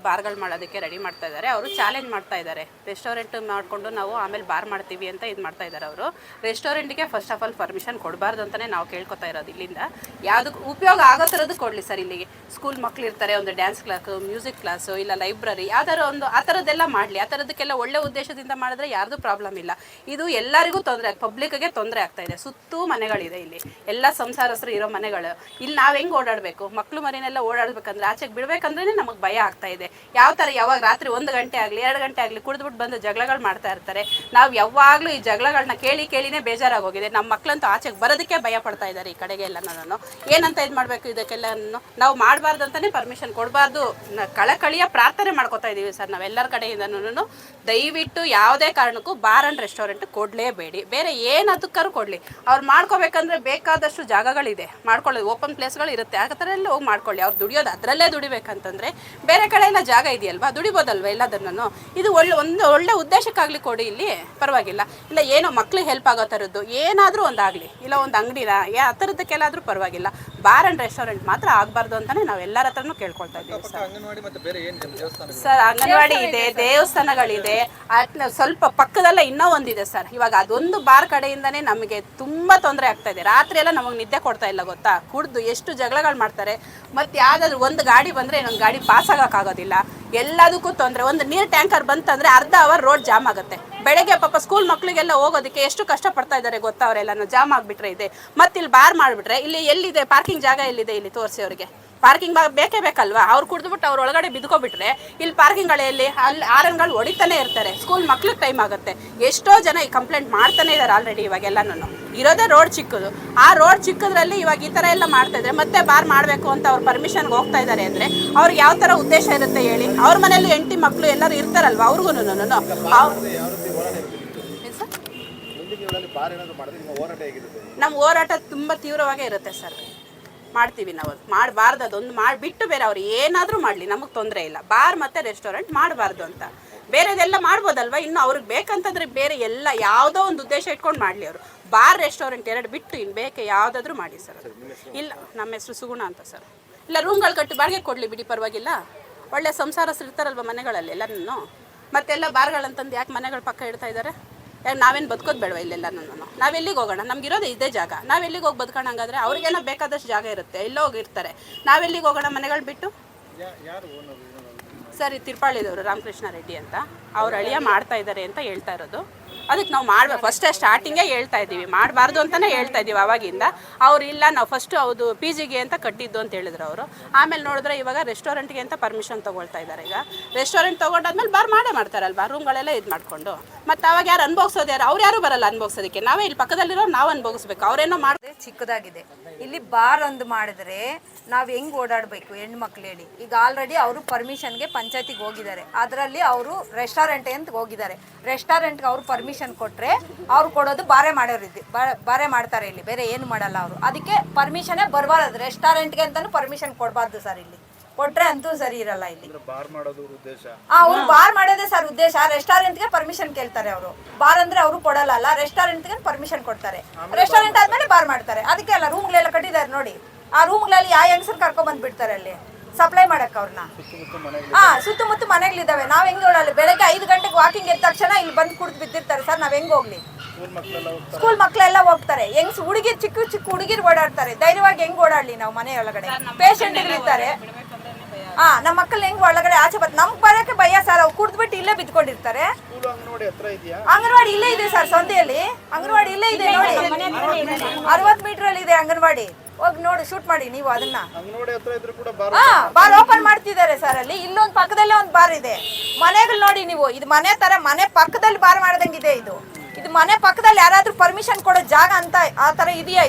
ಬಾರ್ಗಳು ಮಾಡೋದಕ್ಕೆ ರೆಡಿ ಮಾಡ್ತಾ ಇದ್ದಾರೆ. ಅವರು ಚಾಲೆಂಜ್ ಮಾಡ್ತಾ ಇದ್ದಾರೆ, ರೆಸ್ಟೋರೆಂಟ್ ಮಾಡಿಕೊಂಡು ನಾವು ಆಮೇಲೆ ಬಾರ್ ಮಾಡ್ತೀವಿ ಅಂತ ಇದು ಮಾಡ್ತಾ ಇದ್ದಾರೆ. ಅವರು ರೆಸ್ಟೋರೆಂಟ್ಗೆ ಫಸ್ಟ್ ಆಫ್ ಆಲ್ ಪರ್ಮಿಷನ್ ಕೊಡಬಾರ್ದು ಅಂತಲೇ ನಾವು ಕೇಳ್ಕೊತಾ ಇರೋದು. ಇಲ್ಲಿಂದ ಯಾವುದಕ್ಕೆ ಉಪಯೋಗ ಆಗೋ ಥರದ್ದು ಕೊಡಲಿ ಸರ್. ಇಲ್ಲಿಗೆ ಸ್ಕೂಲ್ ಮಕ್ಳು ಇರ್ತಾರೆ, ಒಂದು ಡ್ಯಾನ್ಸ್ ಕ್ಲಾಸು, ಮ್ಯೂಸಿಕ್ ಕ್ಲಾಸು, ಇಲ್ಲ ಲೈಬ್ರರಿ, ಯಾವ್ದಾರು ಒಂದು ಆ ಥರದ್ದೆಲ್ಲ ಮಾಡಲಿ. ಆ ಥರದಕ್ಕೆಲ್ಲ ಒಳ್ಳೆ ಉದ್ದೇಶದಿಂದ ಮಾಡಿದ್ರೆ ಯಾರ್ದು ಪ್ರಾಬ್ಲಮ್ ಇಲ್ಲ. ಇದು ಎಲ್ಲರಿಗೂ ತೊಂದರೆ, ಪಬ್ಲಿಕ್ಗೆ ತೊಂದರೆ ಆಗ್ತಾ ಇದೆ. ಸುತ್ತೂ ಮನೆಗಳಿದೆ, ಇಲ್ಲಿ ಎಲ್ಲ ಸಂಸಾರಸ್ಥರು ಇರೋ ಮನೆಗಳು. ಇಲ್ಲಿ ನಾವು ಹೆಂಗೆ ಓಡಾಡಬೇಕು, ಮಕ್ಕಳು ಮರಿನೆಲ್ಲ ಓಡಾಡ್ಬೇಕಂದ್ರೆ ಆಚೆಗೆ ಬಿಡಬೇಕಂದ್ರೆ ನಮಗೆ ಭಯ ಆಗ್ತಾ ಇದೆ. ಯಾವ ಥರ ಯಾವಾಗ ರಾತ್ರಿ 1 ಗಂಟೆ ಆಗಲಿ 2 ಗಂಟೆ ಆಗಲಿ ಕುಡಿದ್ಬಿಟ್ಟು ಬಂದು ಜಗಳಗಳು ಮಾಡ್ತಾ ಇರ್ತಾರೆ. ನಾವು ಯಾವಾಗಲೂ ಈ ಜಗಳಗಳನ್ನ ಕೇಳಿನೇ ಬೇಜಾರಾಗೋಗಿದೆ. ನಮ್ಮ ಮಕ್ಕಳಂತೂ ಆಚೆಗೆ ಬರೋದಕ್ಕೆ ಭಯ ಪಡ್ತಾ ಇದ್ದಾರೆ. ಈ ಕಡೆಗೆಲ್ಲ ನಾನು ಏನಂತ ಇದು ಮಾಡಬೇಕು, ಇದಕ್ಕೆಲ್ಲ ನಾವು ಮಾಡಬಾರ್ದು ಅಂತಲೇ ಪರ್ಮಿಷನ್ ಕೊಡಬಾರ್ದು. ಕಳಕಳಿಯ ಪ್ರಾರ್ಥನೆ ಮಾಡ್ಕೋತಾ ಇದ್ದೀವಿ ಸರ್ ನಾವೆಲ್ಲರ ಕಡೆಯಿಂದನೂ. ದಯವಿಟ್ಟು ಯಾವುದೇ ಕಾರಣಕ್ಕೂ ಬಾರ್ ಆ್ಯಂಡ್ ರೆಸ್ಟೋರೆಂಟ್ ಕೊಡಲೇಬೇಡಿ. ಬೇರೆ ಏನದಕ್ಕಾರು ಕೊಡಲಿ. ಅವ್ರು ಮಾಡ್ಕೋಬೇಕಂದ್ರೆ ಬೇಕಾದಷ್ಟು ಜಾಗಗಳಿದೆ, ಮಾಡ್ಕೊಳ್ಳೋದು ಓಪನ್ ಪ್ಲೇಸ್ಗಳು ಇರುತ್ತೆ. ಆ ಥರ ಎಲ್ಲ ಹೋಗಿ ಮಾಡ್ಕೊಳ್ಳಿ. ಅವ್ರು ದುಡಿಯೋದು ಅದರಲ್ಲೇ ದುಡಿಬೇಕಂತಂದರೆ ಬೇರೆ ಕಡೆ ಎಲ್ಲ ಜಾಗ ಇದೆಯಲ್ವಾ, ದುಡಿಬೋದಲ್ವ ಎಲ್ಲದನ್ನು. ಇದು ಒಳ್ಳೆ ಉದ್ದೇಶಕ್ಕಾಗಲಿ ಕೊಡಿ, ಇಲ್ಲಿ ಪರವಾಗಿಲ್ಲ. ಇಲ್ಲ ಏನೋ ಮಕ್ಳಿಗೆ ಹೆಲ್ಪ್ ಆಗೋ ಥರದ್ದು ಏನಾದರೂ ಒಂದಾಗಲಿ, ಇಲ್ಲ ಒಂದು ಅಂಗಡಿನ ಆ ಥರದ್ದಕ್ಕೆಲ್ಲಾದರೂ ಪರವಾಗಿಲ್ಲ. ಬಾರ್ ಆ್ಯಂಡ್ ರೆಸ್ಟೋರೆಂಟ್ ಮಾತ್ರ ಆಗಬಾರ್ದು ಅಂತಲೇ ನಾವು ಎಲ್ಲರ ಹತ್ರನೂ ಕೇಳ್ಕೊಳ್ತಾ ಇದ್ದೀವಿ ಸರ್. ಅಂಗನವಾಡಿ ಇದೆ, ದೇವಸ್ಥಾನಗಳಿದೆ, ಸ್ವಲ್ಪ ಪಕ್ಕದಲ್ಲೇ ಇನ್ನೂ ಒಂದಿದೆ ಸರ್. ಇವಾಗ ಅದೊಂದು ಬಾರ್ ಕಡೆಯಿಂದನೇ ನಮಗೆ ತುಂಬ ತೊಂದರೆ ಆಗ್ತಾ ಇದೆ. ರಾತ್ರಿ ಎಲ್ಲ ನಮಗೆ ನಿದ್ದೆ ಕೊಡ್ತಾ ಇಲ್ಲ ಗೊತ್ತಾ. ಕುಡ್ದು ಎಷ್ಟು ಜಗಳಗಳು ಮಾಡ್ತಾರೆ. ಮತ್ತು ಯಾವುದಾದ್ರು ಒಂದು ಗಾಡಿ ಬಂದರೆ ಇನ್ನೊಂದು ಗಾಡಿ ಪಾಸ್ ಆಗೋಕ್ಕಾಗೋದಿಲ್ಲ. ಎಲ್ಲದಕ್ಕೂ ತೊಂದರೆ. ಒಂದು ನೀರು ಟ್ಯಾಂಕರ್ ಬಂತಂದರೆ ಅರ್ಧ ಅವರ್ ರೋಡ್ ಜಾಮ್ ಆಗುತ್ತೆ. ಬೆಳಗ್ಗೆ ಪಾಪ ಸ್ಕೂಲ್ ಮಕ್ಕಳಿಗೆಲ್ಲ ಹೋಗೋದಕ್ಕೆ ಎಷ್ಟು ಕಷ್ಟಪಡ್ತಾ ಇದ್ದಾರೆ ಗೊತ್ತಾ. ಅವರೆಲ್ಲನೂ ಜಾಮ್ ಆಗಿಬಿಟ್ರೆ ಇದೆ. ಮತ್ತು ಇಲ್ಲಿ ಬಾರ್ ಮಾಡಿಬಿಟ್ರೆ ಇಲ್ಲಿ ಎಲ್ಲಿದೆ ಪಾರ್ಕಿಂಗ್ ಜಾಗ, ಎಲ್ಲಿದೆ ಇಲ್ಲಿ ತೋರಿಸಿ ಅವರಿಗೆ. ಪಾರ್ಕಿಂಗ್ ಬೇಕೇ ಬೇಕಲ್ವಾ. ಅವ್ರು ಕುಡಿದ್ಬಿಟ್ಟು ಅವ್ರ ಒಳಗಡೆ ಬಿದ್ಕೊಬಿಟ್ರೆ ಇಲ್ಲಿ ಪಾರ್ಕಿಂಗ್ಗಳಲ್ಲಿ ಅಲ್ಲಿ ಆರನ್ಗಳು ಹೊಡಿತಾನೆ ಇರ್ತಾರೆ. ಸ್ಕೂಲ್ ಮಕ್ಳಿಗೆ ಟೈಮ್ ಆಗುತ್ತೆ. ಎಷ್ಟೋ ಜನ ಈ ಕಂಪ್ಲೇಂಟ್ ಮಾಡ್ತಾನೆ ಇದ್ದಾರೆ ಆಲ್ರೆಡಿ. ಇವಾಗೆಲ್ಲನೂ ಇರೋದೇ ರೋಡ್ ಚಿಕ್ಕದು. ಆ ರೋಡ್ ಚಿಕ್ಕದ್ರಲ್ಲಿ ಇವಾಗ ಈ ಥರ ಎಲ್ಲ ಮಾಡ್ತಾ ಇದ್ದಾರೆ. ಮತ್ತೆ ಬಾರ್ ಮಾಡಬೇಕು ಅಂತ ಅವ್ರು ಪರ್ಮಿಷನ್ಗೆ ಹೋಗ್ತಾ ಇದ್ದಾರೆ ಅಂದರೆ ಅವ್ರಿಗೆ ಯಾವ ಥರ ಉದ್ದೇಶ ಇರುತ್ತೆ ಹೇಳಿ. ಅವ್ರ ಮನೇಲಿ ಹೆಂಡತಿ ಮಕ್ಕಳು ಎಲ್ಲರೂ ಇರ್ತಾರಲ್ವ, ಅವ್ರಿಗೂ ನಮ್ಮ ಹೋರಾಟ ತುಂಬ ತೀವ್ರವಾಗೇ ಇರುತ್ತೆ ಸರ್. ಮಾಡ್ತೀವಿ ನಾವು. ಮಾಡಬಾರ್ದು, ಅದೊಂದು ಮಾಡಿಬಿಟ್ಟು ಬೇರೆ ಅವ್ರು ಏನಾದರೂ ಮಾಡಲಿ, ನಮಗೆ ತೊಂದರೆ ಇಲ್ಲ. ಬಾರ್ ಮತ್ತು ರೆಸ್ಟೋರೆಂಟ್ ಮಾಡಬಾರ್ದು ಅಂತ. ಬೇರೆದೆಲ್ಲ ಮಾಡ್ಬೋದಲ್ವ. ಇನ್ನು ಅವ್ರಿಗೆ ಬೇಕಂತಂದರೆ ಬೇರೆ ಎಲ್ಲ ಯಾವುದೋ ಒಂದು ಉದ್ದೇಶ ಇಟ್ಕೊಂಡು ಮಾಡಲಿ ಅವರು. ಬಾರ್ ರೆಸ್ಟೋರೆಂಟ್ ಎರಡು ಬಿಟ್ಟು ಇನ್ನು ಬೇಕೆ ಯಾವುದಾದ್ರೂ ಮಾಡಿ ಸರ್. ಇಲ್ಲ, ನಮ್ಮ ಹೆಸರು ಸುಗುಣ ಅಂತ ಸರ್. ಇಲ್ಲ ರೂಮ್ಗಳು ಕಟ್ಟಿ ಬಾಡಿಗೆ ಕೊಡಲಿ ಬಿಡಿ, ಪರವಾಗಿಲ್ಲ. ಒಳ್ಳೆ ಸಂಸಾರಸ್ಥರು ಇರ್ತಾರಲ್ವ ಮನೆಗಳಲ್ಲಿ ಎಲ್ಲನೂ. ಮತ್ತೆಲ್ಲ ಬಾರ್ಗಳಂತಂದು ಯಾಕೆ ಮನೆಗಳ ಪಕ್ಕ ಇಡ್ತಾ ಇದ್ದಾರೆ. ಯಾಕೆ ನಾವೇನು ಬದುಕೋದು ಬೇಡವ ಇಲ್ಲೆಲ್ಲ. ನಾವೆಲ್ಲಿಗೆ ಹೋಗೋಣ, ನಮಗಿರೋದು ಇದೇ ಜಾಗ. ನಾವೆಲ್ಲಿಗೆ ಹೋಗಿ ಬದುಕೋಣ ಹಂಗಾದ್ರೆ. ಅವ್ರಿಗೇನೋ ಬೇಕಾದಷ್ಟು ಜಾಗ ಇರುತ್ತೆ, ಎಲ್ಲೋ ಹೋಗಿರ್ತಾರೆ. ನಾವೆಲ್ಲಿಗೆ ಹೋಗೋಣ ಮನೆಗಳು ಬಿಟ್ಟು. ಸರಿ, ತಿರುಪಾಳಿದವರು ರಾಮಕೃಷ್ಣ ರೆಡ್ಡಿ ಅಂತ, ಅವ್ರ ಅಳಿಯ ಮಾಡ್ತಾ ಇದ್ದಾರೆ ಅಂತ ಹೇಳ್ತಾ ಇರೋದು. ಅದಕ್ಕೆ ನಾವು ಮಾಡಬೇಕು. ಫಸ್ಟೇ ಸ್ಟಾರ್ಟಿಂಗೇ ಹೇಳ್ತಾ ಇದ್ದೀವಿ, ಮಾಡಬಾರ್ದು ಅಂತಲೇ ಹೇಳ್ತಾ ಇದ್ದೀವಿ ಅವಾಗಿಂದ. ಅವ್ರು ಇಲ್ಲ ನಾವು ಫಸ್ಟು ಹೌದು ಪಿ ಜಿಗೆ ಅಂತ ಕಟ್ಟಿದ್ದು ಅಂತ ಹೇಳಿದ್ರು ಅವರು. ಆಮೇಲೆ ನೋಡಿದ್ರೆ ಇವಾಗ ರೆಸ್ಟೋರೆಂಟ್ಗೆ ಅಂತ ಪರ್ಮಿಷನ್ ತೊಗೊಳ್ತಾ ಇದ್ದಾರೆ. ಈಗ ರೆಸ್ಟೋರೆಂಟ್ ತೊಗೊಂಡಾದ್ಮೇಲೆ ಬಾರ್ ಮಾಡ್ತಾರಲ್ವ, ರೂಮ್ಗಳೆಲ್ಲ ಇದು ಮಾಡಿಕೊಂಡು. ಮತ್ತು ಅವಾಗ ಯಾರು ಅನುಭವಿಸೋದು ಯಾರು, ಅವ್ರು ಯಾರು ಬರಲ್ಲ ಅನುಭವಿಸೋದಕ್ಕೆ. ನಾವೇ ಇಲ್ಲಿ ಪಕ್ಕದಲ್ಲಿರೋ ನಾವು ಅನುಭವಿಸ್ಬೇಕು. ಅವರೇನೋ ಮಾಡಿದ್ರೆ ಚಿಕ್ಕದಾಗಿದೆ. ಇಲ್ಲಿ ಬಾರ್ ಒಂದು ಮಾಡಿದ್ರೆ ನಾವು ಹೆಂಗೆ ಓಡಾಡಬೇಕು ಹೆಣ್ಮಕ್ಳು ಹೇಳಿ. ಈಗ ಆಲ್ರೆಡಿ ಅವರು ಪರ್ಮಿಷನ್ಗೆ ಪಂಚಾಯತಿಗೆ ಹೋಗಿದ್ದಾರೆ. ಅದರಲ್ಲಿ ಅವರು ರೆಸ್ಟೋರೆಂಟ್ ಅಂತ ಹೋಗಿದ್ದಾರೆ. ರೆಸ್ಟೋರೆಂಟ್ಗೆ ಅವರು ಪರ್ಮಿಷನ್ ಕೊಟ್ಟರೆ ಅವ್ರು ಕೊಡೋದು ಬಾರೆ ಮಾಡೋರಿದ್ದು ಬಾರೆ ಮಾಡ್ತಾರೆ. ಇಲ್ಲಿ ಬೇರೆ ಏನು ಮಾಡಲ್ಲ ಅವರು. ಅದಕ್ಕೆ ಪರ್ಮಿಷನ್ನೇ ಬರಬಾರದು. ರೆಸ್ಟೋರೆಂಟ್ಗೆ ಅಂತಲೂ ಪರ್ಮಿಷನ್ ಕೊಡಬಾರ್ದು ಸರ್. ಇಲ್ಲಿ ಕೊಟ್ರೆ ಅಂತೂ ಸರಿ ಇರಲ್ಲ. ಇಲ್ಲಿ ಅವ್ರು ಬಾರ್ ಮಾಡೋದೇ ಸರ್ ಉದ್ದೇಶ. ರೆಸ್ಟೋರೆಂಟ್ಗೆ ಪರ್ಮಿಷನ್ ಕೇಳ್ತಾರೆ ಅವರು. ಬಾರ್ ಅಂದ್ರೆ ಅವರು ಕೊಡಲ್ಲ, ರೆಸ್ಟೋರೆಂಟ್ಗೆ ಪರ್ಮಿಷನ್ ಕೊಡ್ತಾರೆ. ರೆಸ್ಟೋರೆಂಟ್ ಆದ್ಮೇಲೆ ಬಾರ್ ಮಾಡ್ತಾರೆ. ಅದಕ್ಕೆ ಅಲ್ಲ ರೂಮ್ಗಳೆಲ್ಲ ಕಟ್ಟಿದ್ದಾರೆ ನೋಡಿ. ಆ ರೂಮ್ಗಳಲ್ಲಿ ಯಾವ ಹೆಂಗಸರು ಕರ್ಕೊಂಡ್ ಬಂದ್ಬಿಡ್ತಾರೆ ಅಲ್ಲಿ ಸಪ್ಲೈ ಮಾಡಕ್ಕೆ ಅವ್ರನ್ನ. ಸುತ್ತಮುತ್ತ ಮನೆಗಳಿದ್ದಾವೆ. ನಾವ್ ಹೆಂಗೆ ಓಡಾಡಲಿ. ಬೆಳಗ್ಗೆ 5 ಗಂಟೆಗೆ ವಾಕಿಂಗ್ ಎದ್ದ ತಕ್ಷಣ ಇಲ್ಲಿ ಬಂದು ಕುಡಿದು ಬಿದ್ದಿರ್ತಾರೆ ಸರ್. ನಾವ್ ಹೆಂಗ್ ಹೋಗ್ಲಿ. ಸ್ಕೂಲ್ ಮಕ್ಕಳೆಲ್ಲ ಹೋಗ್ತಾರೆ. ಹೆಂಗ್ಸ್ ಹುಡುಗಿರ್ ಚಿಕ್ಕ ಹುಡುಗಿರ್ ಓಡಾಡ್ತಾರೆ. ಧೈರ್ಯವಾಗಿ ಹೆಂಗ್ ಓಡಾಡ್ಲಿ ನಾವು ಮನೆ ಒಳಗಡೆ. ಪೇಷಂಟ್ ಇರ್ತಾರೆ. ನಮ್ಮ ಮಕ್ಕಳು ಹೆಂಗ್ ಒಳಗಡೆ ಆಚೆ ಬರ್ತಾರೆ. ನಮ್ಗೆ ಬರೋಕೆ ಭಯ ಸರ್. ಅವ್ರು ಕುಡ್ದ್ಬಿಟ್ಟು ಇಲ್ಲೇ ಬಿದ್ಕೊಂಡಿರ್ತಾರೆ. ಅಂಗನವಾಡಿ ಇಲ್ಲೇ ಇದೆ ಸರ್, ಸಂತೆಯಲ್ಲಿ ಅಂಗನವಾಡಿ ಇಲ್ಲೇ ಇದೆ ನೋಡಿ. 60 ಮೀಟರ್ ಅಲ್ಲಿ ಇದೆ ಅಂಗನವಾಡಿ. ಹೋಗಿ ನೋಡಿ, ಶೂಟ್ ಮಾಡಿ ನೀವು ಅದನ್ನ. ಬಾರ್ ಓಪನ್ ಮಾಡ್ತಿದ್ದಾರೆ ಸರ್ ಅಲ್ಲಿ. ಇಲ್ಲೊಂದು ಪಕ್ಕದಲ್ಲೇ ಒಂದು ಬಾರ್ ಇದೆ. ಮನೆಗಳು ನೋಡಿ ನೀವು. ಇದು ಮನೆ ತರ, ಮನೆ ಪಕ್ಕದಲ್ಲಿ ಬಾರ್ ಮಾಡ್ದಂಗಿದೆ ಇದು. ಇದು ಮನೆ ಪಕ್ಕದಲ್ಲಿ ಯಾರಾದ್ರೂ ಪರ್ಮಿಷನ್ ಕೊಡೋ ಜಾಗ ಅಂತ ಆ ತರ ಇದೆಯಾ?